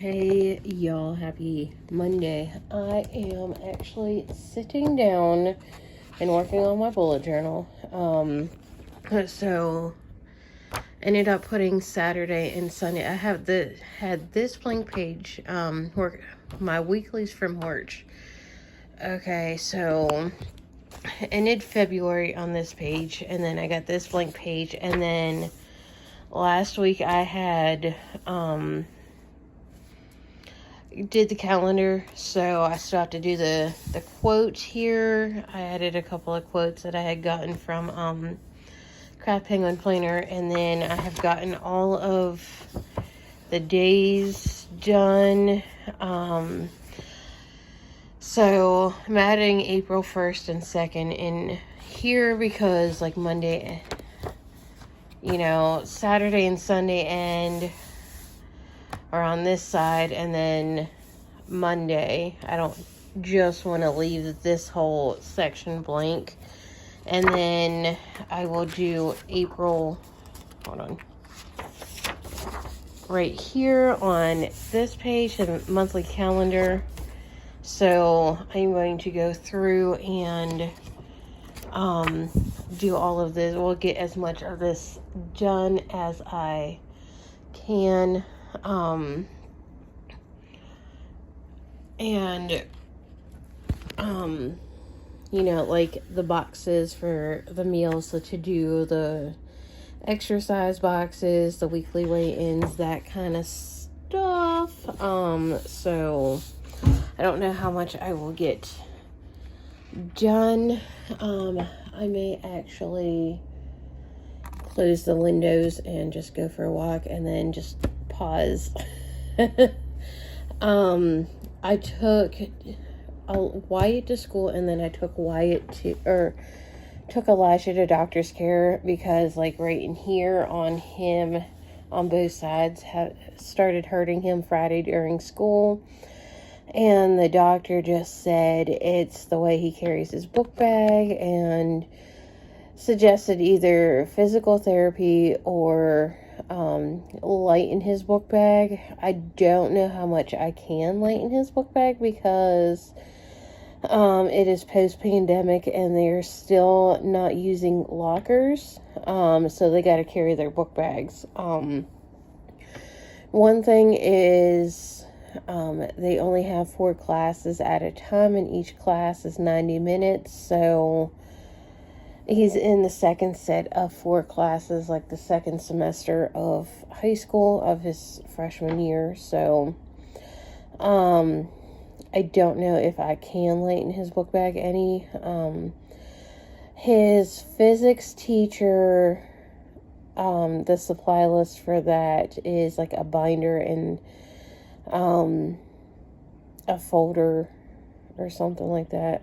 Hey y'all, happy Monday. I am actually sitting down and working on my bullet journal. So ended up putting Saturday and Sunday. I have had this blank page, work my weeklies from March. Okay, so ended February on this page, and then I got this blank page, and then last week I had did the calendar, so I still have to do the quote here. I added a couple of quotes that I had gotten from Craft Penguin Planner, and then I have gotten all of the days done. So I'm adding April 1st and 2nd in here because like Monday, Saturday and Sunday end are on this side, and then Monday, I don't just want to leave this whole section blank. And then I will do April, hold on, right here on this page, the monthly calendar. So I'm going to go through and do all of this. We'll get as much of this done as I can. Like the boxes for the meals, the to-do, the exercise boxes, the weekly weigh-ins, that kind of stuff. So I don't know how much I will get done. I may actually close the windows and just go for a walk and then just pause. I took Wyatt to school, and then I took took Elijah to doctor's care because like right in here on him on both sides started hurting him Friday during school. And the doctor just said it's the way he carries his book bag and suggested either physical therapy or lighten his book bag. I don't know how much I can lighten his book bag because it is post-pandemic and they're still not using lockers. So they got to carry their book bags. One thing is they only have 4 classes at a time, and each class is 90 minutes. So he's in the second set of 4 classes, like the second semester of high school of his freshman year. So, I don't know if I can lighten his book bag any. His physics teacher, the supply list for that is like a binder and, a folder or something like that,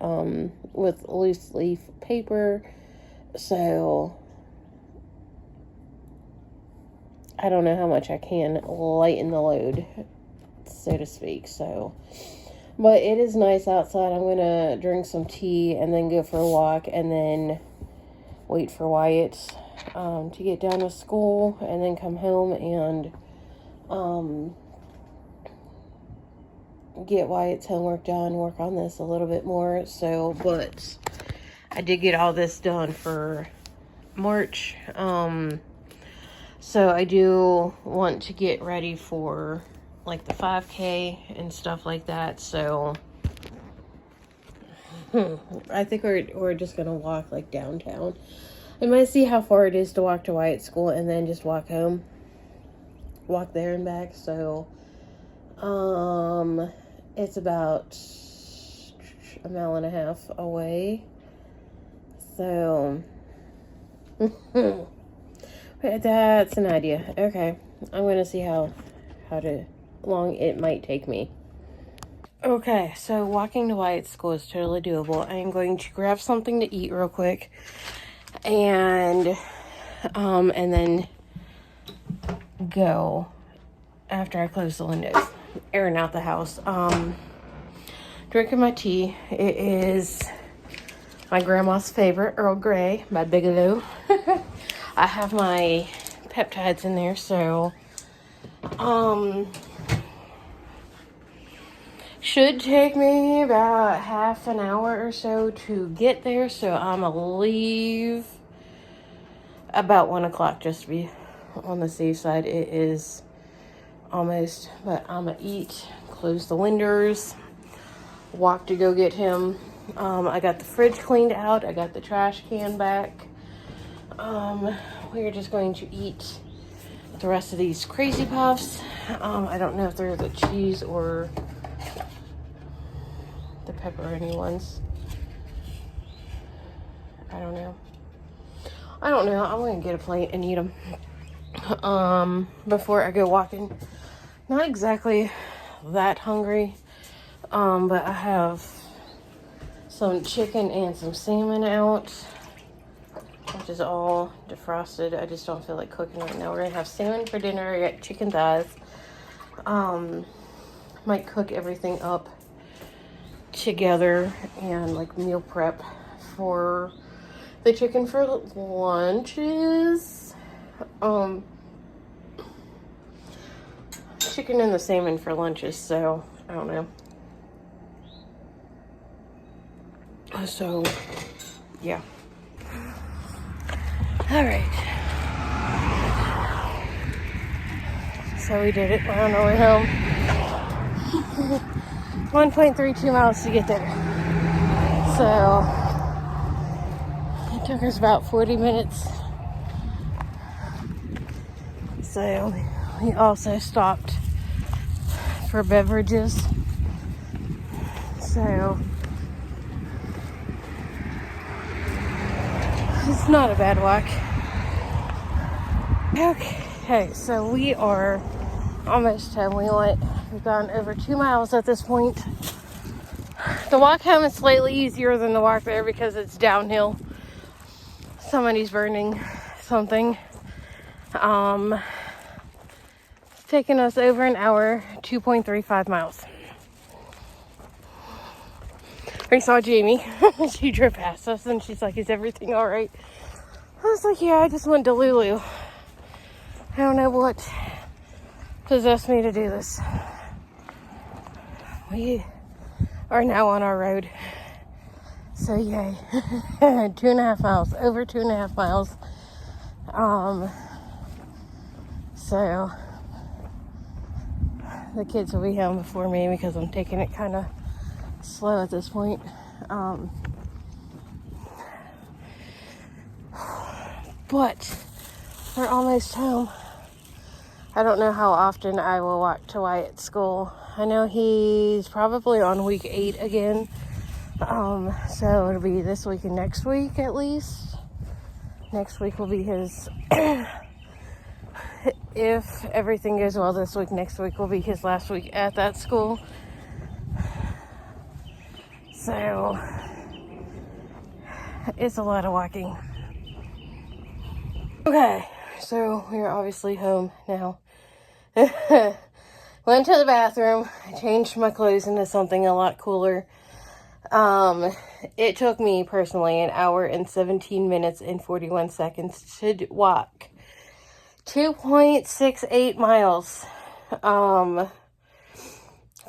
with loose leaf paper. So I don't know how much I can lighten the load, so to speak. So, but it is nice outside. I'm going to drink some tea and then go for a walk and then wait for Wyatt to get done with school and then come home and get Wyatt's homework done, work on this a little bit more. So, but I did get all this done for March. So I do want to get ready for like the 5K and stuff like that. So I think we're just gonna walk like downtown. I might see how far it is to walk to Wyatt's school and then just walk home, walk there and back. So it's about a mile and a half away. So that's an idea. Okay, I'm gonna see how long it might take me. Okay, so walking to Wyatt's school is totally doable. I am going to grab something to eat real quick, and then go after I close the windows, airing out the house. Drinking my tea. It is my grandma's favorite, Earl Grey by Bigelow. I have my peptides in there, so Should take me about half an hour or so to get there, so I'm gonna leave about 1 o'clock just to be on the safe side. It is almost, but I'm gonna eat, close the windows, walk to go get him. I got the fridge cleaned out. I got the trash can back. We're just going to eat the rest of these Crazy Puffs. I don't know if they're the cheese or the pepperoni ones. I don't know. I'm going to get a plate and eat them before I go walking. Not exactly that hungry, but I have some chicken and some salmon out, which is all defrosted. I just don't feel like cooking right now. We're gonna have salmon for dinner. I got chicken thighs. Might cook everything up together and like meal prep for the chicken for lunches. Chicken and the salmon for lunches, so I don't know. So, yeah. All right. So we did it. We're on our way home. 1.32 miles to get there. So, it took us about 40 minutes. So, we also stopped for beverages. So, it's not a bad walk. Okay, so we are almost home. We've gone over 2 miles at this point. The walk home is slightly easier than the walk there because it's downhill. Somebody's burning something. It's taken us over an hour, 2.35 miles. We saw Jamie. She drove past us and she's like, "Is everything all right?" I was like, "Yeah, I just went to Lulu. I don't know what possessed me to do this." We are now on our road. So yay. 2.5 miles. Over 2.5 miles. So the kids will be home before me because I'm taking it kind of slow at this point. But we're almost home. I don't know how often I will walk to Wyatt's school. I know he's probably on week 8 again. So it'll be this week and next week at least. Next week will be his, if everything goes well this week, next week will be his last week at that school. So it's a lot of walking. Okay, so we're obviously home now. Went to the bathroom. I changed my clothes into something a lot cooler. It took me personally an hour and 17 minutes and 41 seconds to walk 2.68 miles. If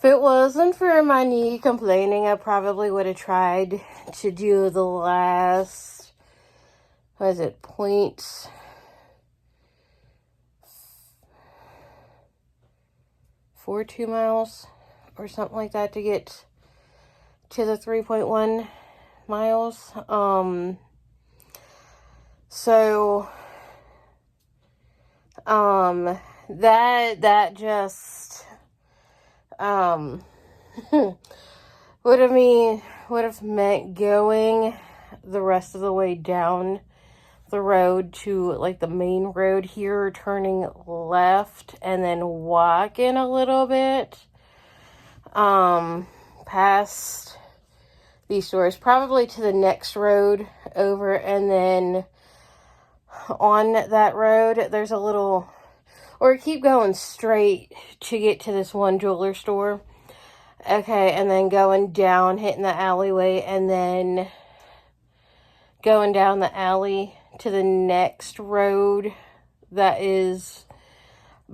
it wasn't for my knee complaining, I probably would have tried to do the last, 0.42 miles or something like that to get to the 3.1 miles. That just would have meant going the rest of the way down the road to like the main road here, turning left and then walking a little bit past these stores, probably to the next road over, and then on that road there's a little, or keep going straight to get to this one jeweler store. Okay, and then going down, hitting the alleyway, and then going down the alley to the next road that is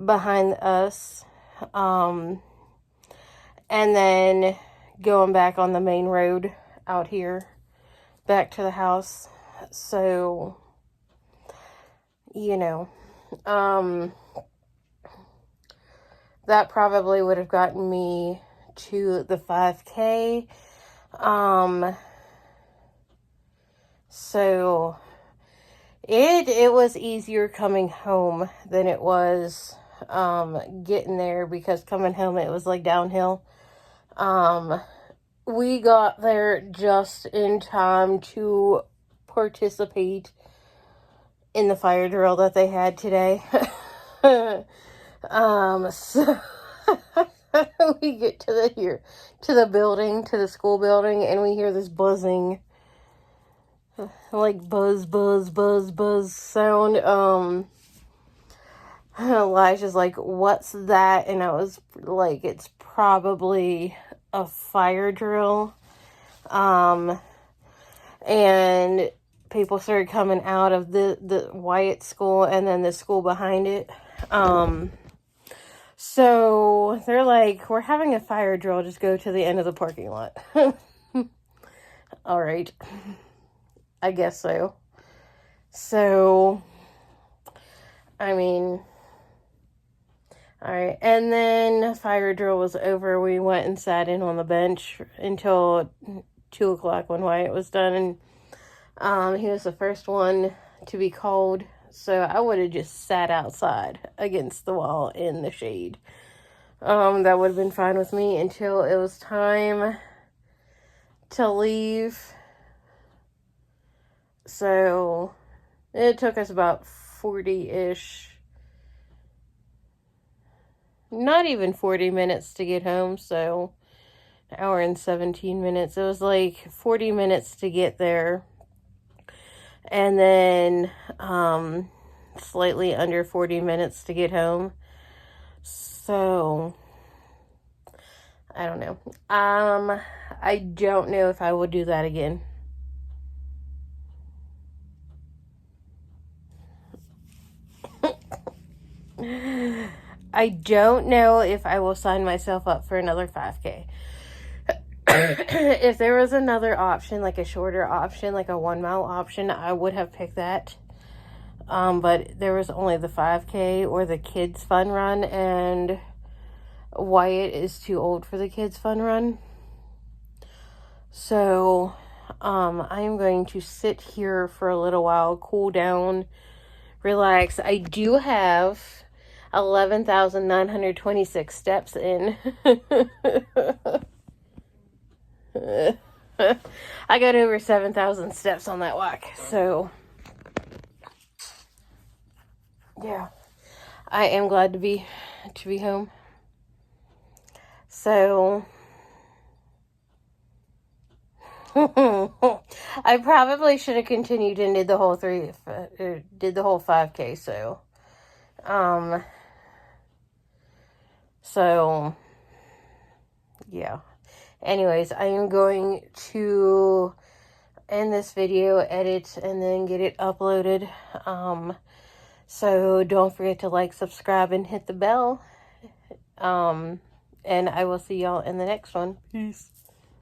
behind us. and then going back on the main road out here back to the house. So, you know, that probably would have gotten me to the 5K. So it was easier coming home than it was getting there, because coming home it was like downhill. We got there just in time to participate in the fire drill that they had today. So we get to the building, to the school building, and we hear this buzzing, like buzz, buzz, buzz, buzz sound. Elijah's like, "What's that?" And I was like, "It's probably a fire drill." And people started coming out of the Wyatt school and then the school behind it. So they're like, "We're having a fire drill, just go to the end of the parking lot." All right. I guess so. So, I mean, all right. And then fire drill was over. We went and sat in on the bench until 2 o'clock when Wyatt was done. And he was the first one to be called. So I would have just sat outside against the wall in the shade. That would have been fine with me until it was time to leave. So it took us about 40-ish, not even 40 minutes to get home. So an hour and 17 minutes. It was like 40 minutes to get there. And then slightly under 40 minutes to get home. So I don't know. I don't know if I will do that again. I don't know if I will sign myself up for another 5K. If there was another option, like a shorter option, like a 1 mile option, I would have picked that. But there was only the 5K or the kids fun run, and Wyatt is too old for the kids fun run. So, I am going to sit here for a little while, cool down, relax. I do have 11,926 steps in. I got over 7,000 steps on that walk. So, yeah, I am glad to be home. So, I probably should have continued and did the whole 5K. So, yeah. Anyways, I am going to end this video, edit, and then get it uploaded. So don't forget to like, subscribe, and hit the bell. And I will see y'all in the next one. Peace.